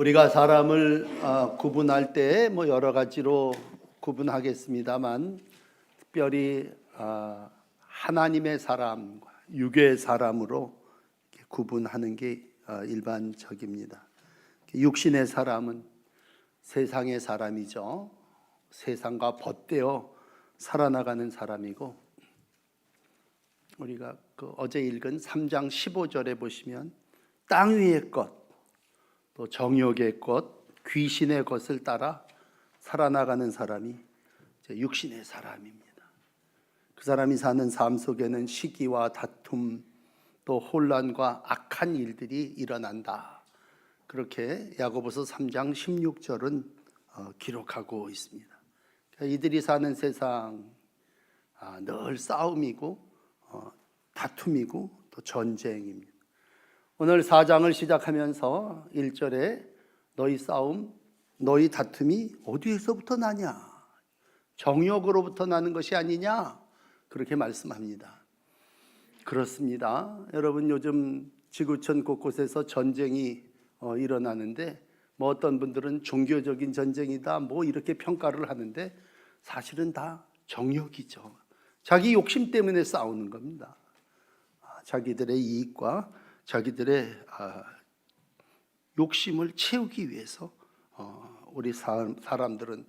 우리가 사람을 구분할 때 뭐 여러 가지로 구분하겠습니다만 특별히 하나님의 사람과 육의 사람으로 구분하는 게 일반적입니다. 육신의 사람은 세상의 사람이죠. 세상과 벗대어 살아나가는 사람이고, 우리가 어제 읽은 3장 15절에 보시면 땅 위의 것, 또 정욕의 것, 귀신의 것을 따라 살아나가는 사람이 육신의 사람입니다. 그 사람이 사는 삶 속에는 시기와 다툼, 또 혼란과 악한 일들이 일어난다. 그렇게 야고보서 3장 16절은 기록하고 있습니다. 이들이 사는 세상 늘 싸움이고 다툼이고 또 전쟁입니다. 오늘 4장을 시작하면서 1절에 너희 싸움, 너희 다툼이 어디에서부터 나냐? 정욕으로부터 나는 것이 아니냐? 그렇게 말씀합니다. 그렇습니다. 여러분, 요즘 지구촌 곳곳에서 전쟁이 일어나는데 어떤 분들은 종교적인 전쟁이다 이렇게 평가를 하는데 사실은 다 정욕이죠. 자기 욕심 때문에 싸우는 겁니다. 자기들의 이익과 자기들의 욕심을 채우기 위해서 우리 사람들은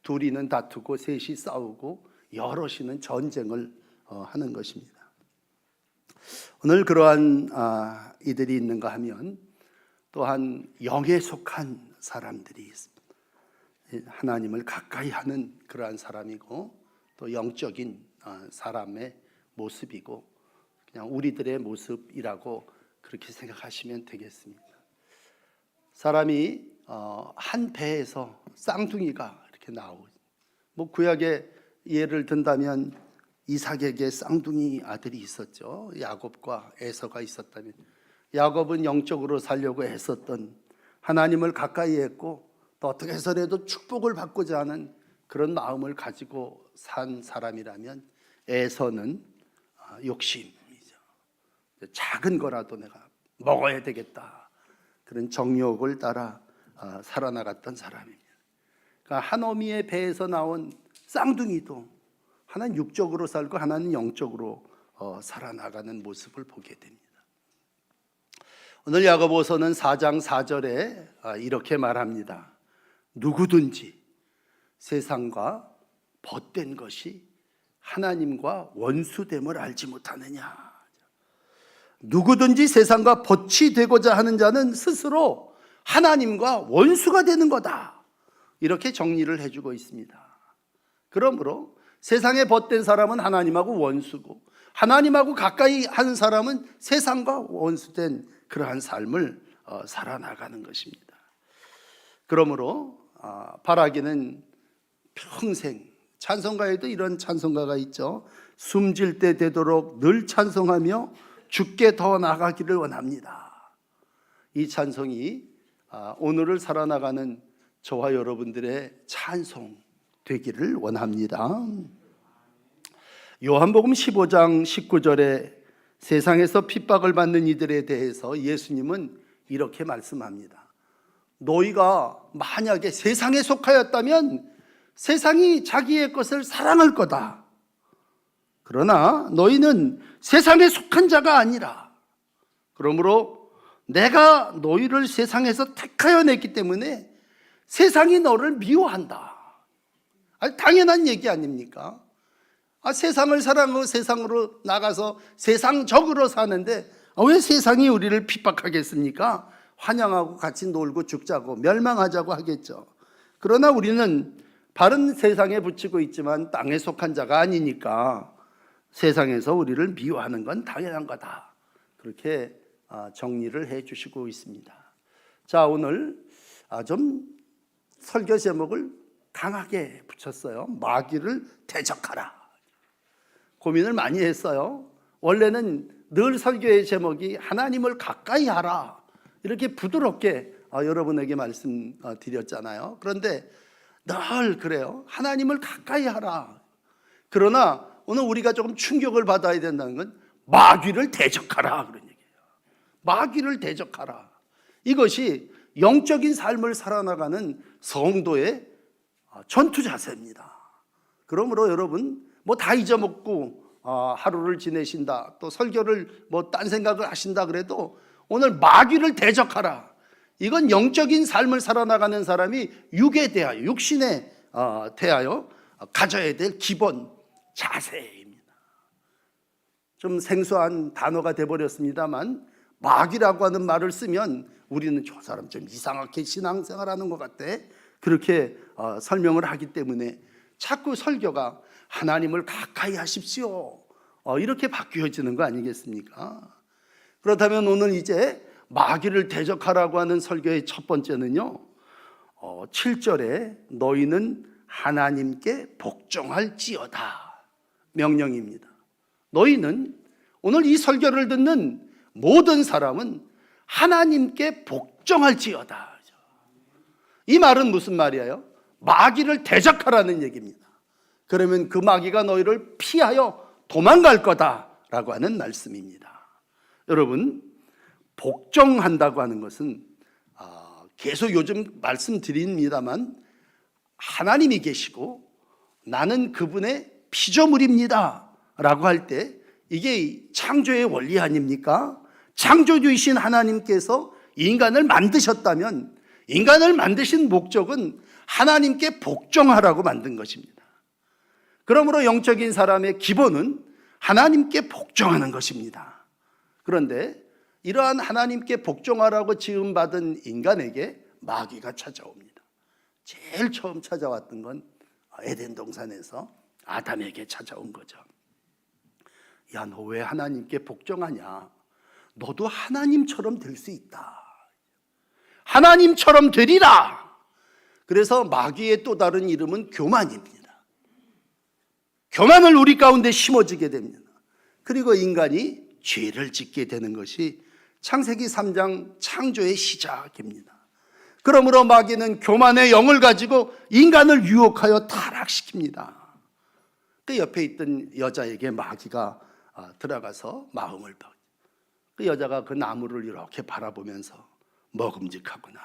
둘이는 다투고 셋이 싸우고 여럿이는 전쟁을 하는 것입니다. 오늘 그러한 이들이 있는가 하면 또한 영에 속한 사람들이 있습니다. 하나님을 가까이 하는 그러한 사람이고 또 영적인 사람의 모습이고 그냥 우리들의 모습이라고 그렇게 생각하시면 되겠습니다. 사람이 한 배에서 쌍둥이가 이렇게 나오고, 구약의 예를 든다면 이삭에게 쌍둥이 아들이 있었죠. 야곱과 에서가 있었다면, 야곱은 영적으로 살려고 애썼던, 하나님을 가까이 했고 또 어떻게 해서라도 축복을 받고자 하는 그런 마음을 가지고 산 사람이라면, 에서는 욕심이죠. 작은 거라도 내가 먹어야 되겠다, 그런 정욕을 따라 살아나갔던 사람입니다. 그러니까 한 어미의 배에서 나온 쌍둥이도 하나는 육적으로 살고 하나는 영적으로 살아나가는 모습을 보게 됩니다. 오늘 야고보서는 4장 4절에 이렇게 말합니다. 누구든지 세상과 벗된 것이 하나님과 원수됨을 알지 못하느냐. 누구든지 세상과 벗이 되고자 하는 자는 스스로 하나님과 원수가 되는 거다. 이렇게 정리를 해주고 있습니다. 그러므로 세상에 벗된 사람은 하나님하고 원수고, 하나님하고 가까이 하는 사람은 세상과 원수된 그러한 삶을 살아나가는 것입니다. 그러므로 바라기는 평생, 찬송가에도 이런 찬송가가 있죠. 숨질 때 되도록 늘 찬송하며 주께 더 나아가기를 원합니다. 이 찬송이 오늘을 살아나가는 저와 여러분들의 찬송 되기를 원합니다. 요한복음 15장 19절에 세상에서 핍박을 받는 이들에 대해서 예수님은 이렇게 말씀합니다. 너희가 만약에 세상에 속하였다면 세상이 자기의 것을 사랑할 거다. 그러나 너희는 세상에 속한 자가 아니라, 그러므로 내가 너희를 세상에서 택하여 냈기 때문에 세상이 너를 미워한다. 당연한 얘기 아닙니까? 세상을 사랑하고 세상으로 나가서 세상적으로 사는데 왜 세상이 우리를 핍박하겠습니까? 환영하고 같이 놀고 죽자고 멸망하자고 하겠죠. 그러나 우리는 발은 세상에 붙이고 있지만 땅에 속한 자가 아니니까 세상에서 우리를 미워하는 건 당연한 거다. 그렇게 정리를 해 주시고 있습니다. 자, 오늘 좀 설교 제목을 강하게 붙였어요. 마귀를 대적하라. 고민을 많이 했어요. 원래는 늘 설교의 제목이 하나님을 가까이 하라, 이렇게 부드럽게 여러분에게 말씀드렸잖아요. 그런데 늘 그래요. 하나님을 가까이 하라. 그러나 오늘 우리가 조금 충격을 받아야 된다는 건 마귀를 대적하라, 그런 얘기예요. 마귀를 대적하라. 이것이 영적인 삶을 살아나가는 성도의 전투 자세입니다. 그러므로 여러분 뭐 다 잊어먹고 하루를 지내신다, 또 설교를 뭐 딴 생각을 하신다 그래도 오늘 마귀를 대적하라. 이건 영적인 삶을 살아나가는 사람이 육에 대하여, 육신에 대하여 가져야 될 기본 자세입니다. 좀 생소한 단어가 돼버렸습니다만 마귀라고 하는 말을 쓰면 우리는 저 사람 좀 이상하게 신앙생활하는 것 같아, 그렇게 설명을 하기 때문에 자꾸 설교가 하나님을 가까이 하십시오 이렇게 바뀌어지는 거 아니겠습니까? 그렇다면 오늘 이제 마귀를 대적하라고 하는 설교의 첫 번째는요, 7절에 너희는 하나님께 복종할지어다 명령입니다. 너희는, 오늘 이 설교를 듣는 모든 사람은 하나님께 복종할지어다. 이 말은 무슨 말이에요? 마귀를 대적하라는 얘기입니다. 그러면 그 마귀가 너희를 피하여 도망갈 거다라고 하는 말씀입니다. 여러분, 복종한다고 하는 것은 계속 요즘 말씀드립니다만 하나님이 계시고 나는 그분의 피조물입니다 라고 할 때 이게 창조의 원리 아닙니까? 창조주이신 하나님께서 인간을 만드셨다면 인간을 만드신 목적은 하나님께 복종하라고 만든 것입니다. 그러므로 영적인 사람의 기본은 하나님께 복종하는 것입니다. 그런데 이러한 하나님께 복종하라고 지음받은 인간에게 마귀가 찾아옵니다. 제일 처음 찾아왔던 건 에덴 동산에서 아담에게 찾아온 거죠. 야, 너 왜 하나님께 복종하냐? 너도 하나님처럼 될 수 있다. 하나님처럼 되리라. 그래서 마귀의 또 다른 이름은 교만입니다. 교만을 우리 가운데 심어지게 됩니다. 그리고 인간이 죄를 짓게 되는 것이 창세기 3장 창조의 시작입니다. 그러므로 마귀는 교만의 영을 가지고 인간을 유혹하여 타락시킵니다. 그 옆에 있던 여자에게 마귀가 들어가서 마음을 봐. 그 여자가 그 나무를 이렇게 바라보면서 먹음직하구나,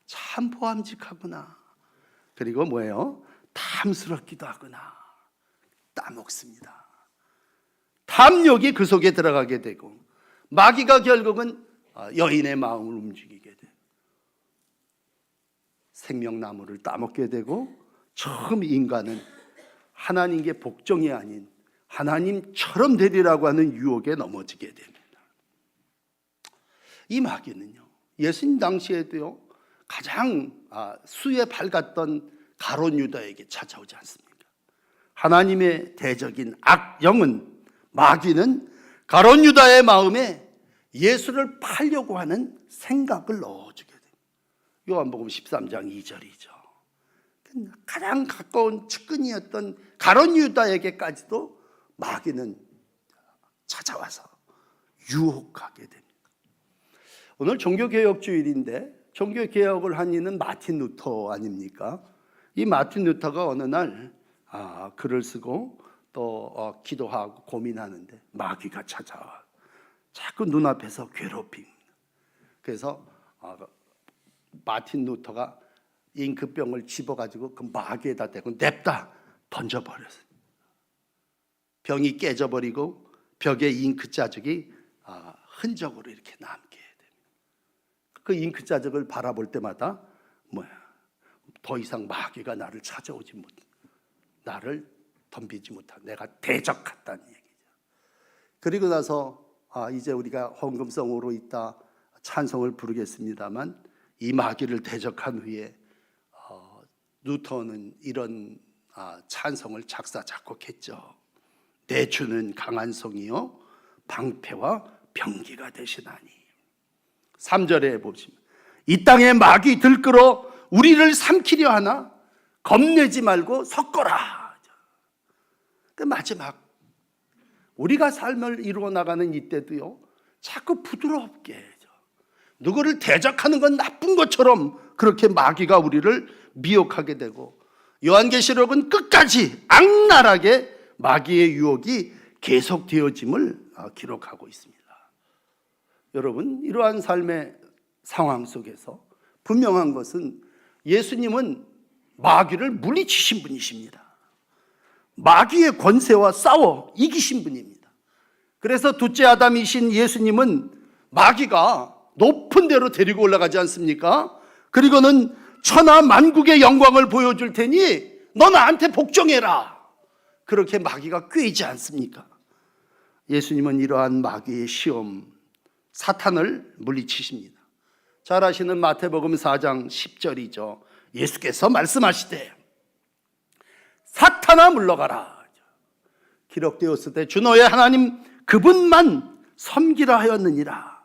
참 보암직하구나, 그리고 뭐예요? 탐스럽기도 하구나, 따먹습니다. 탐욕이 그 속에 들어가게 되고 마귀가 결국은 여인의 마음을 움직이게 돼요. 생명나무를 따먹게 되고 처음 인간은 하나님께 복종이 아닌 하나님처럼 되리라고 하는 유혹에 넘어지게 됩니다. 이 마귀는요, 예수님 당시에도요 가장 수에 밝았던 가룟 유다에게 찾아오지 않습니까? 하나님의 대적인 악영은, 마귀는 가룟 유다의 마음에 예수를 팔려고 하는 생각을 넣어주게 됩니다. 요한복음 13장 2절이죠. 가장 가까운 측근이었던 가룟 유다에게까지도 마귀는 찾아와서 유혹하게 됩니다. 오늘 종교개혁주일인데 종교개혁을 한 이는 마틴 루터 아닙니까? 이 마틴 루터가 어느 날 글을 쓰고 또 기도하고 고민하는데 마귀가 찾아와 자꾸 눈앞에서 괴롭힙니다. 그래서 마틴 루터가 잉크병을 집어가지고 그 마귀에다 대고 냅다 던져버렸어요. 병이 깨져버리고 벽에 잉크 자국이 흔적으로 이렇게 남게 됩니다. 그 잉크 자국을 바라볼 때마다 더 이상 마귀가 나를 찾아오지 못, 나를 덤비지 못한, 내가 대적했다는 얘기죠. 그리고 나서 이제 우리가 헌금성으로 있다 찬송을 부르겠습니다만 이 마귀를 대적한 후에 루터는 이런 찬송을 작사 작곡했죠. 내 주는 강한 성이요 방패와 병기가 되시나니. 3절에 보시면 이 땅에 마귀 들끓어 우리를 삼키려 하나 겁내지 말고 섰거라. 그 마지막 우리가 삶을 이루어 나가는 이때도요 자꾸 부드럽게 누구를 대적하는 건 나쁜 것처럼 그렇게 마귀가 우리를 미혹하게 되고, 요한계시록은 끝까지 악랄하게 마귀의 유혹이 계속되어짐을 기록하고 있습니다. 여러분, 이러한 삶의 상황 속에서 분명한 것은 예수님은 마귀를 물리치신 분이십니다. 마귀의 권세와 싸워 이기신 분입니다. 그래서 둘째 아담이신 예수님은 마귀가 높은 데로 데리고 올라가지 않습니까? 그리고는 천하 만국의 영광을 보여줄 테니 너 나한테 복종해라. 그렇게 마귀가 꾀이지 않습니까? 예수님은 이러한 마귀의 시험, 사탄을 물리치십니다. 잘 아시는 마태복음 4장 10절이죠. 예수께서 말씀하시되 사탄아 물러가라. 기록되었을 때 주 너의 하나님 그분만 섬기라 하였느니라.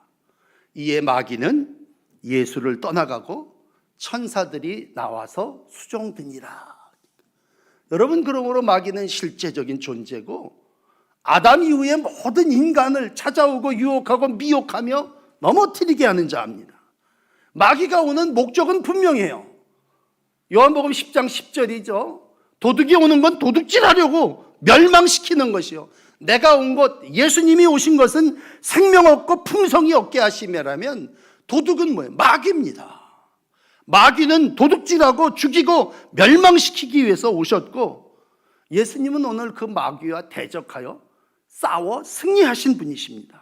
이에 마귀는 예수를 떠나가고 천사들이 나와서 수종드니라. 여러분, 그러므로 마귀는 실제적인 존재고 아담 이후에 모든 인간을 찾아오고 유혹하고 미혹하며 넘어뜨리게 하는 자입니다. 마귀가 오는 목적은 분명해요. 요한복음 10장 10절이죠. 도둑이 오는 건 도둑질하려고 멸망시키는 것이요. 내가 온 것, 예수님이 오신 것은 생명 얻고 풍성이 얻게 하심이라면 도둑은 뭐예요? 마귀입니다. 마귀는 도둑질하고 죽이고 멸망시키기 위해서 오셨고 예수님은 오늘 그 마귀와 대적하여 싸워 승리하신 분이십니다.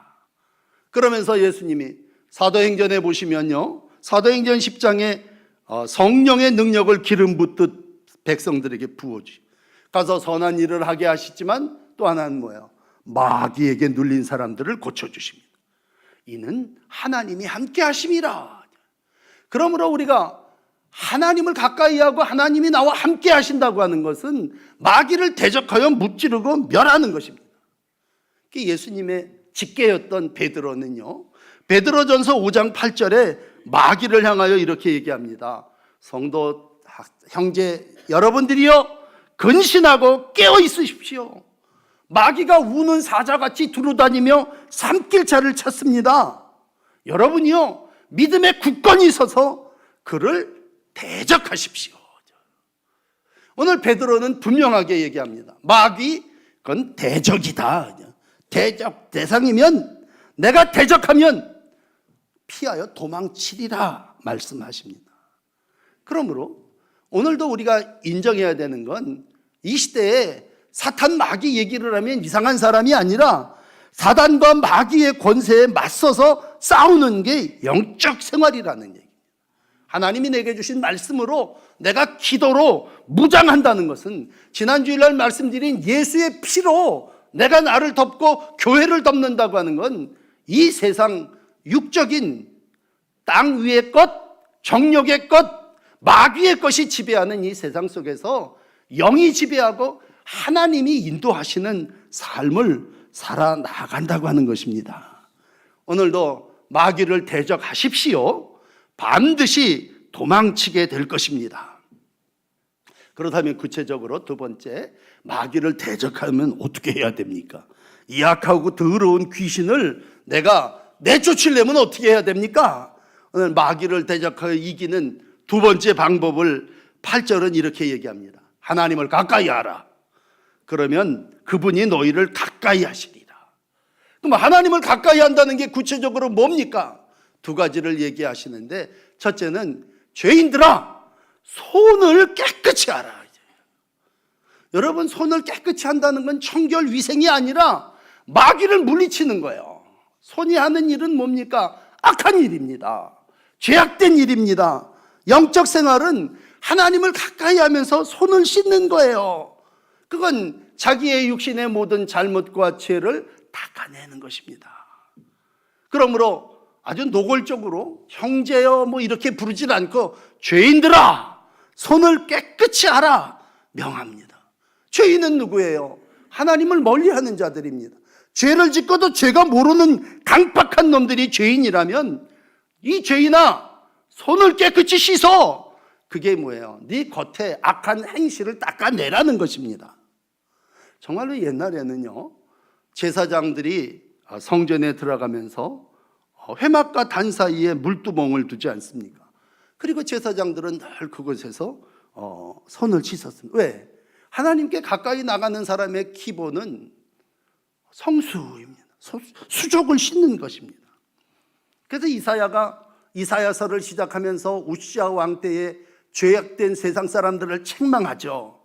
그러면서 예수님이 사도행전에 보시면요, 사도행전 10장에 성령의 능력을 기름 붓듯 백성들에게 부어주시고 가서 선한 일을 하게 하시지만 또 하나는 뭐예요? 마귀에게 눌린 사람들을 고쳐주십니다. 이는 하나님이 함께 하심이라. 그러므로 우리가 하나님을 가까이 하고 하나님이 나와 함께 하신다고 하는 것은 마귀를 대적하여 무찌르고 멸하는 것입니다. 예수님의 직계였던 베드로는요, 베드로전서 5장 8절에 마귀를 향하여 이렇게 얘기합니다. 성도 형제 여러분들이여 근신하고 깨어 있으십시오. 마귀가 우는 사자같이 두루다니며 삼킬자를 찾습니다. 여러분이요 믿음에 굳건히 서서 그를 대적하십시오. 오늘 베드로는 분명하게 얘기합니다. 마귀 그건 대적이다. 대적 대상이면 내가 대적하면 피하여 도망치리라 말씀하십니다. 그러므로 오늘도 우리가 인정해야 되는 건 이 시대에 사탄 마귀 얘기를 하면 이상한 사람이 아니라 사단과 마귀의 권세에 맞서서 싸우는 게 영적 생활이라는 얘기입니다. 하나님이 내게 주신 말씀으로 내가 기도로 무장한다는 것은 지난주일날 말씀드린 예수의 피로 내가 나를 덮고 교회를 덮는다고 하는 건 이 세상 육적인 땅 위의 것, 정욕의 것, 마귀의 것이 지배하는 이 세상 속에서 영이 지배하고 하나님이 인도하시는 삶을 살아나간다고 하는 것입니다. 오늘도 마귀를 대적하십시오. 반드시 도망치게 될 것입니다. 그렇다면 구체적으로 두 번째, 마귀를 대적하면 어떻게 해야 됩니까? 이 악하고 더러운 귀신을 내가 내쫓으려면 어떻게 해야 됩니까? 오늘 마귀를 대적하여 이기는 두 번째 방법을 8절은 이렇게 얘기합니다. 하나님을 가까이 하라. 그러면 그분이 너희를 가까이 하시리라. 그럼 하나님을 가까이 한다는 게 구체적으로 뭡니까? 두 가지를 얘기하시는데, 첫째는 죄인들아 손을 깨끗이 하라. 여러분, 손을 깨끗이 한다는 건 청결 위생이 아니라 마귀를 물리치는 거예요. 손이 하는 일은 뭡니까? 악한 일입니다. 죄악된 일입니다. 영적 생활은 하나님을 가까이 하면서 손을 씻는 거예요. 그건 자기의 육신의 모든 잘못과 죄를 닦아내는 것입니다. 그러므로 아주 노골적으로 형제여 뭐 이렇게 부르질 않고 죄인들아 손을 깨끗이 하라 명합니다. 죄인은 누구예요? 하나님을 멀리하는 자들입니다. 죄를 짓고도 죄가 모르는 강팍한 놈들이 죄인이라면 이 죄인아 손을 깨끗이 씻어. 그게 뭐예요? 네 겉에 악한 행실을 닦아내라는 것입니다. 정말로 옛날에는요, 제사장들이 성전에 들어가면서 회막과 단 사이에 물두멍을 두지 않습니까? 그리고 제사장들은 늘 그곳에서 손을 씻었습니다. 왜? 하나님께 가까이 나가는 사람의 기본은 성수입니다. 수족을 씻는 것입니다. 그래서 이사야가 이사야서를 시작하면서 우시아 왕 때에 죄악된 세상 사람들을 책망하죠.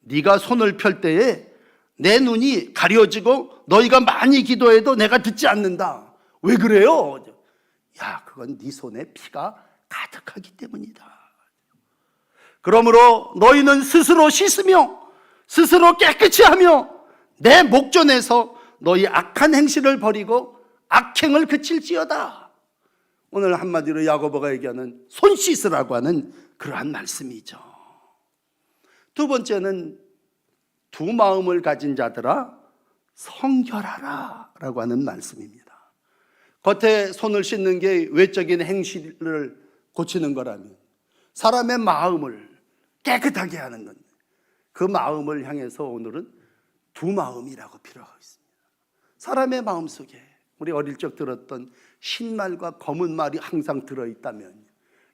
네가 손을 펼 때에 내 눈이 가려지고 너희가 많이 기도해도 내가 듣지 않는다. 왜 그래요? 야, 그건 네 손에 피가 가득하기 때문이다. 그러므로 너희는 스스로 씻으며 스스로 깨끗이 하며 내 목전에서 너희 악한 행실을 버리고 악행을 그칠지어다. 오늘 한마디로 야고보가 얘기하는 손 씻으라고 하는 그러한 말씀이죠. 두 번째는 두 마음을 가진 자들아 성결하라 라고 하는 말씀입니다. 겉에 손을 씻는 게 외적인 행실을 고치는 거라면 사람의 마음을 깨끗하게 하는 건데, 그 마음을 향해서 오늘은 두 마음이라고 필요하고 있습니다. 사람의 마음속에 우리 어릴 적 들었던 신말과 검은 말이 항상 들어있다면,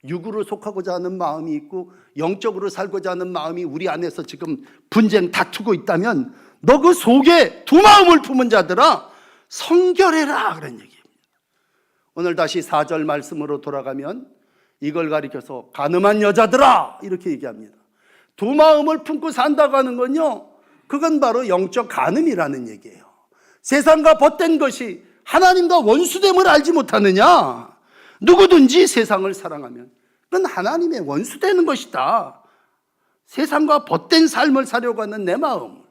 육으로 속하고자 하는 마음이 있고 영적으로 살고자 하는 마음이 우리 안에서 지금 분쟁 다투고 있다면 너 그 속에 두 마음을 품은 자들아 성결해라 그런 얘기입니다. 오늘 다시 4절 말씀으로 돌아가면 이걸 가리켜서 가늠한 여자들아 이렇게 얘기합니다. 두 마음을 품고 산다고 하는 건요, 그건 바로 영적 간음이라는 얘기예요. 세상과 벗된 것이 하나님과 원수됨을 알지 못하느냐? 누구든지 세상을 사랑하면 그건 하나님의 원수되는 것이다. 세상과 벗된 삶을 사려고 하는 내 마음,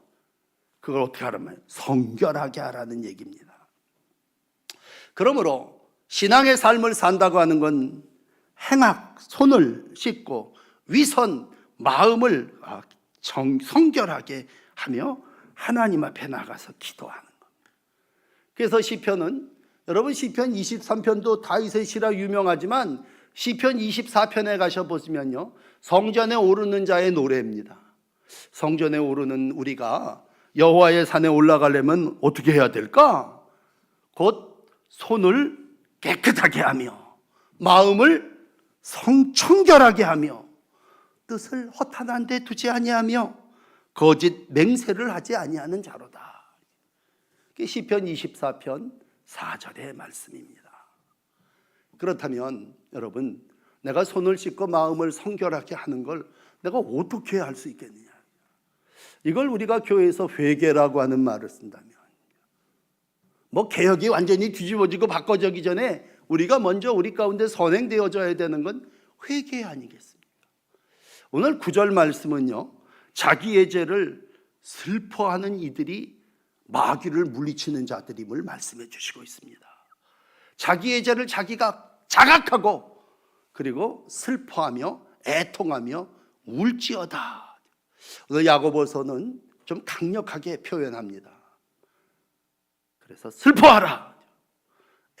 그걸 어떻게 하라면 성결하게 하라는 얘기입니다. 그러므로 신앙의 삶을 산다고 하는 건 행악, 손을 씻고 위선, 마음을 성결하게 하며 하나님 앞에 나가서 기도하는 겁니다. 그래서 시편은, 여러분 시편 23편도 다윗의 시라 유명하지만 시편 24편에 가셔보시면요, 성전에 오르는 자의 노래입니다. 성전에 오르는 우리가 여호와의 산에 올라가려면 어떻게 해야 될까? 곧 손을 깨끗하게 하며 마음을 성청결하게 하며 뜻을 허탄한 데 두지 아니하며 거짓 맹세를 하지 아니하는 자로다. 그게 시편 24편 4절의 말씀입니다. 그렇다면 여러분, 내가 손을 씻고 마음을 성결하게 하는 걸 내가 어떻게 할 수 있겠느냐? 이걸 우리가 교회에서 회개라고 하는 말을 쓴다면, 뭐 개혁이 완전히 뒤집어지고 바꿔지기 전에 우리가 먼저 우리 가운데 선행되어져야 되는 건 회개 아니겠습니까? 오늘 9절 말씀은요, 자기의 죄를 슬퍼하는 이들이 마귀를 물리치는 자들임을 말씀해 주시고 있습니다. 자기의 죄를 자기가 자각하고 그리고 슬퍼하며 애통하며 울지어다. 오늘 야고보서는 좀 강력하게 표현합니다. 그래서 슬퍼하라,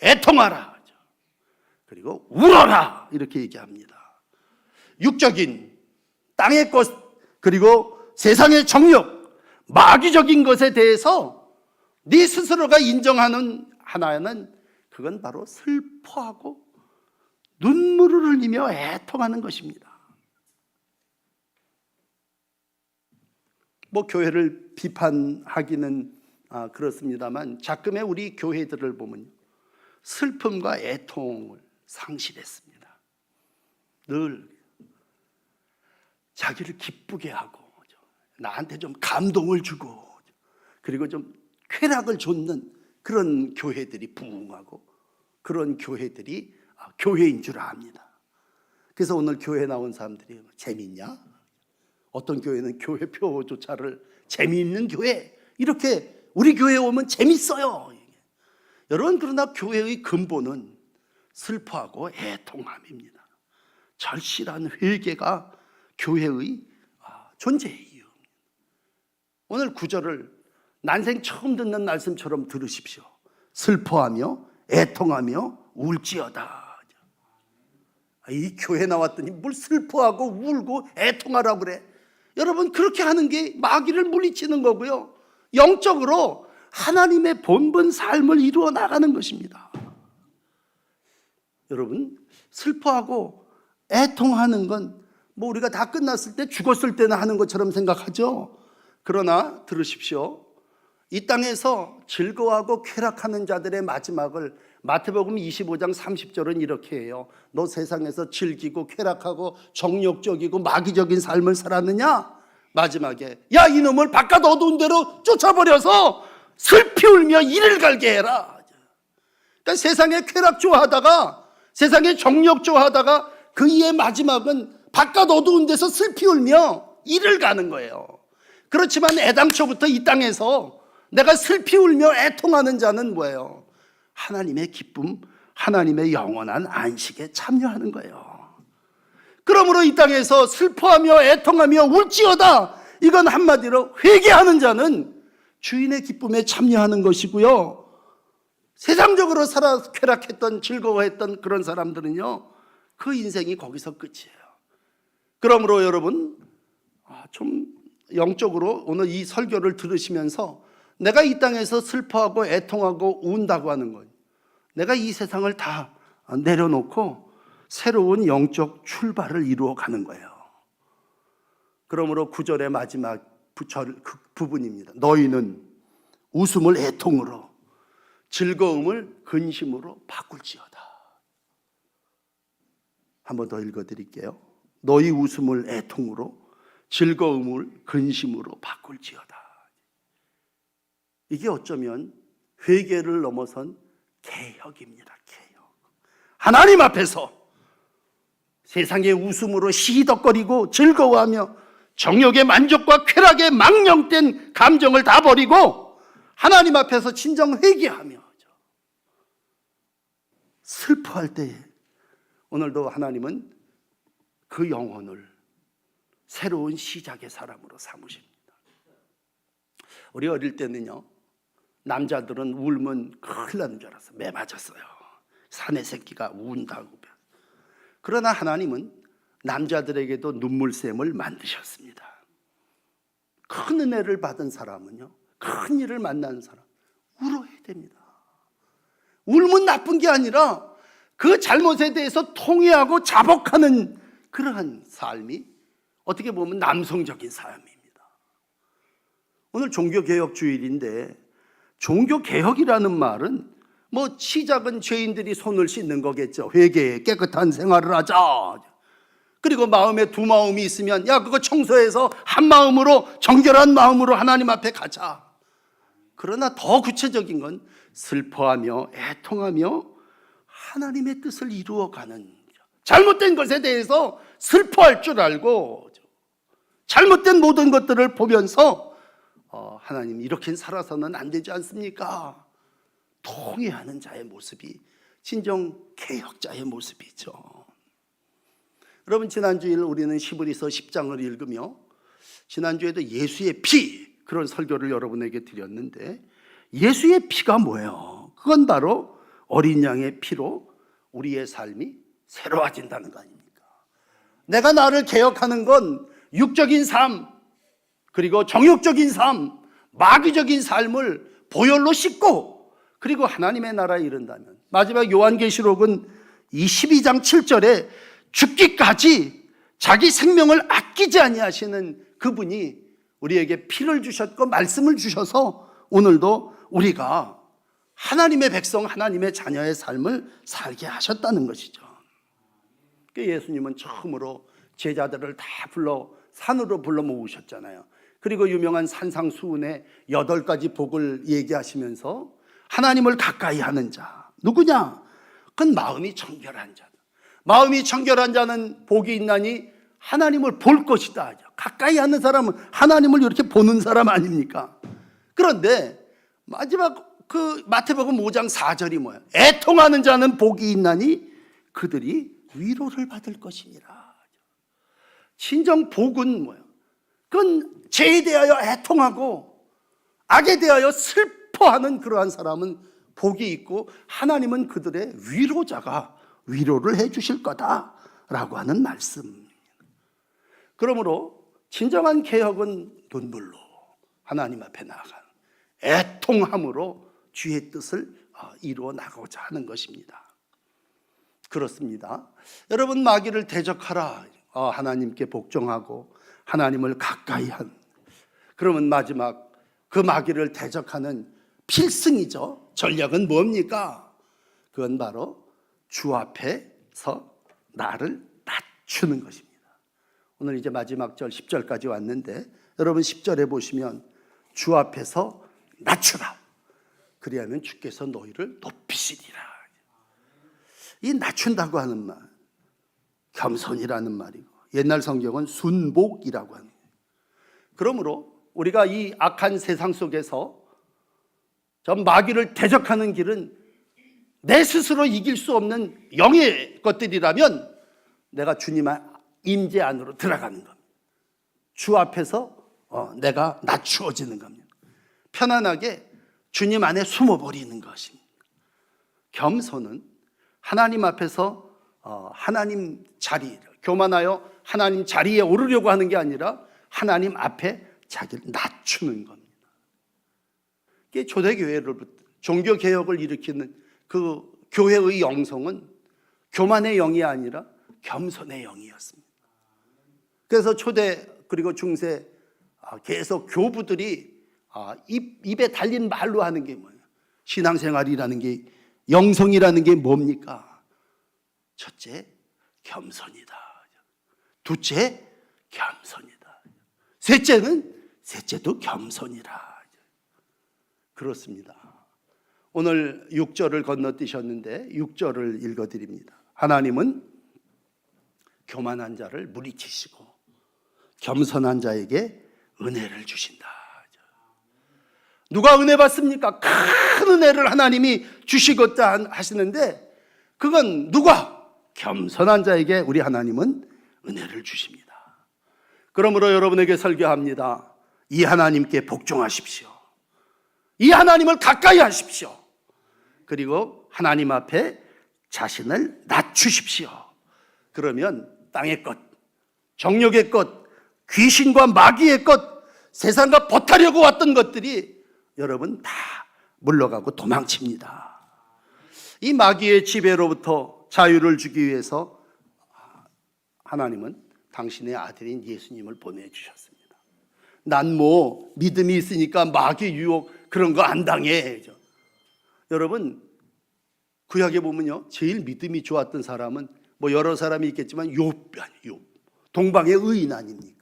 애통하라, 그리고 울어라 이렇게 얘기합니다. 육적인 땅의 것 그리고 세상의 정욕, 마귀적인 것에 대해서 네 스스로가 인정하는 하나는 그건 바로 슬퍼하고 눈물을 흘리며 애통하는 것입니다. 뭐 교회를 비판하기는 그렇습니다만 가끔의 우리 교회들을 보면 슬픔과 애통을 상실했습니다. 늘 자기를 기쁘게 하고 나한테 좀 감동을 주고 그리고 좀 쾌락을 줬는 그런 교회들이 부흥하고 그런 교회들이 교회인 줄 압니다. 그래서 오늘 교회 나온 사람들이 재밌냐? 어떤 교회는 교회표조차를 재미있는 교회, 이렇게 우리 교회에 오면 재밌어요. 여러분, 그러나 교회의 근본은 슬퍼하고 애통함입니다. 절실한 회개가 교회의 존재의 이유입니다. 오늘 9절을 난생 처음 듣는 말씀처럼 들으십시오. 슬퍼하며 애통하며 울지어다. 이 교회 나왔더니 뭘 슬퍼하고 울고 애통하라고 그래. 여러분, 그렇게 하는 게 마귀를 물리치는 거고요, 영적으로 하나님의 본분 삶을 이루어 나가는 것입니다. 여러분, 슬퍼하고 애통하는 건 뭐 우리가 다 끝났을 때 죽었을 때는 하는 것처럼 생각하죠. 그러나 들으십시오. 이 땅에서 즐거워하고 쾌락하는 자들의 마지막을 마태복음 25장 30절은 이렇게 해요. 너 세상에서 즐기고 쾌락하고 정욕적이고 마귀적인 삶을 살았느냐? 마지막에 야 이놈을 바깥 어두운 데로 쫓아버려서 슬피 울며 이를 갈게 해라. 그러니까 세상에 쾌락 좋아하다가 세상에 정욕 좋아하다가 그 이의 마지막은 바깥 어두운 데서 슬피 울며 이를 가는 거예요. 그렇지만 애당초부터 이 땅에서 내가 슬피 울며 애통하는 자는 뭐예요? 하나님의 기쁨, 하나님의 영원한 안식에 참여하는 거예요. 그러므로 이 땅에서 슬퍼하며 애통하며 울지어다, 이건 한마디로 회개하는 자는 주인의 기쁨에 참여하는 것이고요. 세상적으로 살아 쾌락했던 즐거워했던 그런 사람들은요, 그 인생이 거기서 끝이에요. 그러므로 여러분 좀 영적으로 오늘 이 설교를 들으시면서 내가 이 땅에서 슬퍼하고 애통하고 운다고 하는 거예요. 내가 이 세상을 다 내려놓고 새로운 영적 출발을 이루어 가는 거예요. 그러므로 9절의 마지막 부분입니다. 너희는 웃음을 애통으로 즐거움을 근심으로 바꿀지어다. 한 번 더 읽어드릴게요. 너희 웃음을 애통으로 즐거움을 근심으로 바꿀지어다. 이게 어쩌면 회개를 넘어선 개혁입니다. 개혁. 하나님 앞에서 세상의 웃음으로 시덕거리고 즐거워하며 정욕의 만족과 쾌락에 망령된 감정을 다 버리고 하나님 앞에서 진정 회개하며 슬퍼할 때에 오늘도 하나님은 그 영혼을 새로운 시작의 사람으로 삼으십니다. 우리 어릴 때는요, 남자들은 울면 큰일 나는 줄 알았어요. 매 맞았어요. 사내 새끼가 운다고. 그러나 하나님은 남자들에게도 눈물샘을 만드셨습니다. 큰 은혜를 받은 사람은요, 큰 일을 만난 사람 울어야 됩니다. 울면 나쁜 게 아니라 그 잘못에 대해서 통회하고 자복하는 그러한 삶이 어떻게 보면 남성적인 삶입니다. 오늘 종교개혁주일인데 종교개혁이라는 말은 뭐 시작은 죄인들이 손을 씻는 거겠죠. 회개에 깨끗한 생활을 하자. 그리고 마음에 두 마음이 있으면 야 그거 청소해서 한 마음으로 정결한 마음으로 하나님 앞에 가자. 그러나 더 구체적인 건 슬퍼하며 애통하며 하나님의 뜻을 이루어가는, 잘못된 것에 대해서 슬퍼할 줄 알고 잘못된 모든 것들을 보면서 하나님 이렇게 살아서는 안 되지 않습니까? 통회하는 자의 모습이 진정 개혁자의 모습이죠. 여러분 지난주일 우리는 히브리서 10장을 읽으며 지난주에도 예수의 피, 그런 설교를 여러분에게 드렸는데 예수의 피가 뭐예요? 그건 바로 어린 양의 피로 우리의 삶이 새로워진다는 거 아닙니까? 내가 나를 개혁하는 건 육적인 삶, 그리고 정욕적인 삶, 마귀적인 삶을 보혈로 씻고 그리고 하나님의 나라에 이른다면, 마지막 요한계시록은 22장 7절에 죽기까지 자기 생명을 아끼지 아니하시는 그분이 우리에게 피를 주셨고 말씀을 주셔서 오늘도 우리가 하나님의 백성, 하나님의 자녀의 삶을 살게 하셨다는 것이죠. 예수님은 처음으로 제자들을 다 산으로 불러 모으셨잖아요. 그리고 유명한 산상수훈의 8가지 복을 얘기하시면서 하나님을 가까이 하는 자, 누구냐? 그건 마음이 청결한 자다. 마음이 청결한 자는 복이 있나니 하나님을 볼 것이다. 가까이 하는 사람은 하나님을 이렇게 보는 사람 아닙니까? 그런데 마지막 그 마태복음 5장 4절이 뭐야? 애통하는 자는 복이 있나니 그들이 위로를 받을 것이니라. 진정 복은 뭐야? 그건 죄에 대하여 애통하고 악에 대하여 슬퍼하는 그러한 사람은 복이 있고 하나님은 그들의 위로자가 위로를 해 주실 거다라고 하는 말씀입니다. 그러므로 진정한 개혁은 눈물로 하나님 앞에 나아가는, 애통함으로 주의 뜻을 이루어 나가고자 하는 것입니다. 그렇습니다. 여러분, 마귀를 대적하라. 하나님께 복종하고 하나님을 가까이 한, 그러면 마지막 그 마귀를 대적하는 필승이죠. 전략은 뭡니까? 그건 바로 주 앞에서 나를 낮추는 것입니다. 오늘 이제 마지막 절 10절까지 왔는데 여러분 10절에 보시면 주 앞에서 낮추라. 그리하면 주께서 너희를 높이시리라. 이 낮춘다고 하는 말, 겸손이라는 말이고 옛날 성경은 순복이라고 하는 거예요. 그러므로 우리가 이 악한 세상 속에서 저 마귀를 대적하는 길은 내 스스로 이길 수 없는 영의 것들이라면 내가 주님의 임재 안으로 들어가는 겁니다. 주 앞에서 내가 낮추어지는 겁니다. 편안하게 주님 안에 숨어버리는 것입니다. 겸손은 하나님 앞에서 하나님 자리, 교만하여 하나님 자리에 오르려고 하는 게 아니라 하나님 앞에 자기를 낮추는 겁니다. 이게 초대교회로부터 종교개혁을 일으키는 그 교회의 영성은 교만의 영이 아니라 겸손의 영이었습니다. 그래서 초대 그리고 중세 계속 교부들이 입에 달린 말로 하는 게 뭐예요? 신앙생활이라는 게, 영성이라는 게 뭡니까? 첫째, 겸손이다. 둘째, 겸손이다. 셋째도 겸손이라. 그렇습니다. 오늘 6절을 건너뛰셨는데 6절을 읽어드립니다. 하나님은 교만한 자를 물리치시고 겸손한 자에게 은혜를 주신다. 누가 은혜 받습니까? 큰 은혜를 하나님이 주시겠다 하시는데 그건 누가? 겸손한 자에게 우리 하나님은 은혜를 주십니다. 그러므로 여러분에게 설교합니다. 이 하나님께 복종하십시오. 이 하나님을 가까이 하십시오. 그리고 하나님 앞에 자신을 낮추십시오. 그러면 땅의 것, 정욕의 것, 귀신과 마귀의 것, 세상과 버타려고 왔던 것들이 여러분 다 물러가고 도망칩니다. 이 마귀의 지배로부터 자유를 주기 위해서 하나님은 당신의 아들인 예수님을 보내주셨습니다. 난 뭐 믿음이 있으니까 마귀 유혹 그런 거 안 당해. 여러분 구약에 보면요, 제일 믿음이 좋았던 사람은 뭐 여러 사람이 있겠지만 욥, 동방의 의인 아닙니까?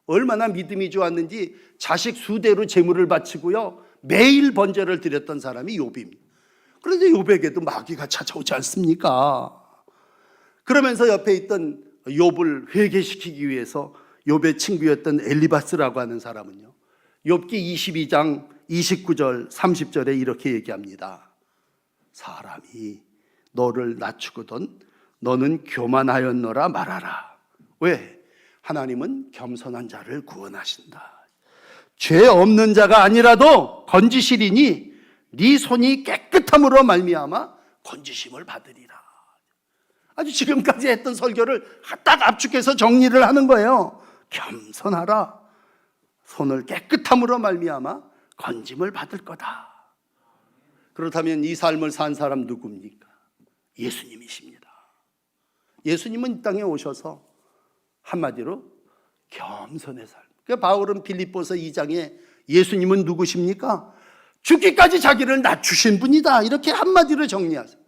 얼마나 믿음이 좋았는지 자식 수대로 제물을 바치고요 매일 번제를 드렸던 사람이 욥입니다. 그런데 욥에게도 마귀가 찾아오지 않습니까? 그러면서 옆에 있던 욥을 회개시키기 위해서 욥의 친구였던 엘리바스라고 하는 사람은요, 욥기 22장 29절 30절에 이렇게 얘기합니다. 사람이 너를 낮추거든 너는 교만하였노라 말하라. 왜? 하나님은 겸손한 자를 구원하신다. 죄 없는 자가 아니라도 건지시리니 네 손이 깨끗함으로 말미암아 건지심을 받으리라. 아주 지금까지 했던 설교를 딱 압축해서 정리를 하는 거예요. 겸손하라. 손을 깨끗함으로 말미암아 건짐을 받을 거다. 그렇다면 이 삶을 산 사람 누굽니까? 예수님이십니다. 예수님은 이 땅에 오셔서 한마디로 겸손의 삶. 그러니까 바울은 빌립보서 2장에 예수님은 누구십니까? 죽기까지 자기를 낮추신 분이다. 이렇게 한마디로 정리하세요.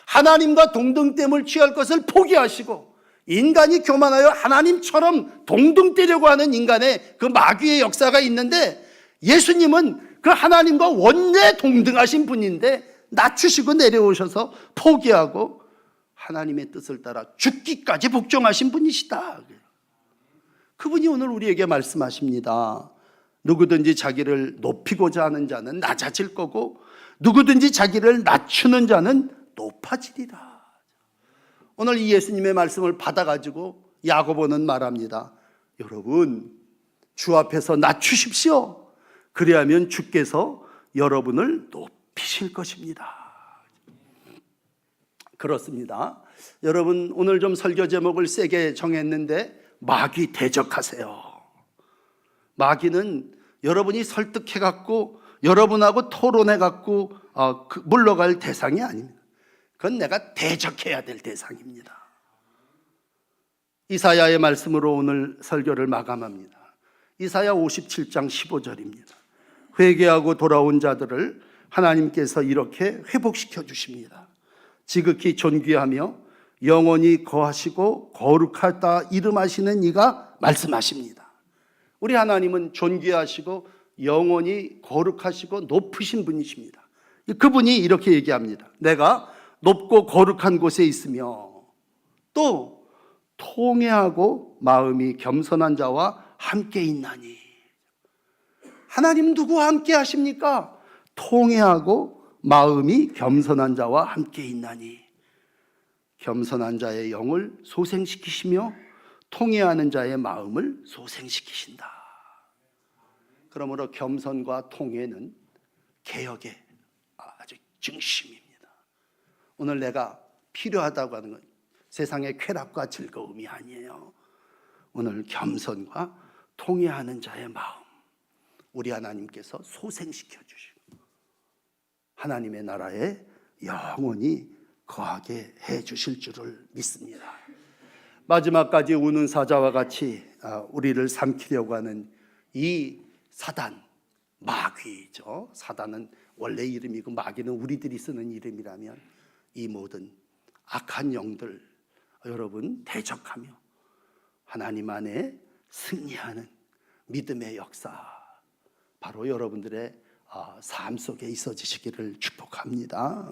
하나님과 동등됨을 취할 것을 포기하시고 인간이 교만하여 하나님처럼 동등되려고 하는 인간의 그 마귀의 역사가 있는데 예수님은 그 하나님과 원래 동등하신 분인데 낮추시고 내려오셔서 포기하고 하나님의 뜻을 따라 죽기까지 복종하신 분이시다. 그분이 오늘 우리에게 말씀하십니다. 누구든지 자기를 높이고자 하는 자는 낮아질 거고 누구든지 자기를 낮추는 자는 높아지리라. 오늘 이 예수님의 말씀을 받아가지고 야고보는 말합니다. 여러분 주 앞에서 낮추십시오. 그래야면 주께서 여러분을 높이실 것입니다. 그렇습니다. 여러분 오늘 좀 설교 제목을 세게 정했는데 마귀 대적하세요. 마귀는 여러분이 설득해갖고 여러분하고 토론해갖고 물러갈 대상이 아닙니다. 그건 내가 대적해야 될 대상입니다. 이사야의 말씀으로 오늘 설교를 마감합니다. 이사야 57장 15절입니다. 회개하고 돌아온 자들을 하나님께서 이렇게 회복시켜 주십니다. 지극히 존귀하며 영원히 거하시고 거룩하다 이름하시는 이가 말씀하십니다. 우리 하나님은 존귀하시고 영원히 거룩하시고 높으신 분이십니다. 그분이 이렇게 얘기합니다. 내가 높고 거룩한 곳에 있으며 또 통회하고 마음이 겸손한 자와 함께 있나니. 하나님 누구와 함께 하십니까? 통회하고 마음이 겸손한 자와 함께 있나니. 겸손한 자의 영을 소생시키시며 통회하는 자의 마음을 소생시키신다. 그러므로 겸손과 통회는 개혁의 아주 중심입니다. 오늘 내가 필요하다고 하는 건 세상의 쾌락과 즐거움이 아니에요. 오늘 겸손과 통회하는 자의 마음, 우리 하나님께서 소생시켜 주시고 하나님의 나라에 영원히 거하게 해 주실 줄을 믿습니다. 마지막까지 우는 사자와 같이 우리를 삼키려고 하는 이 사단, 마귀죠. 사단은 원래 이름이고 마귀는 우리들이 쓰는 이름이라면 이 모든 악한 영들 여러분 대적하며 하나님 안에 승리하는 믿음의 역사, 바로 여러분들의 삶 속에 있어지시기를 축복합니다.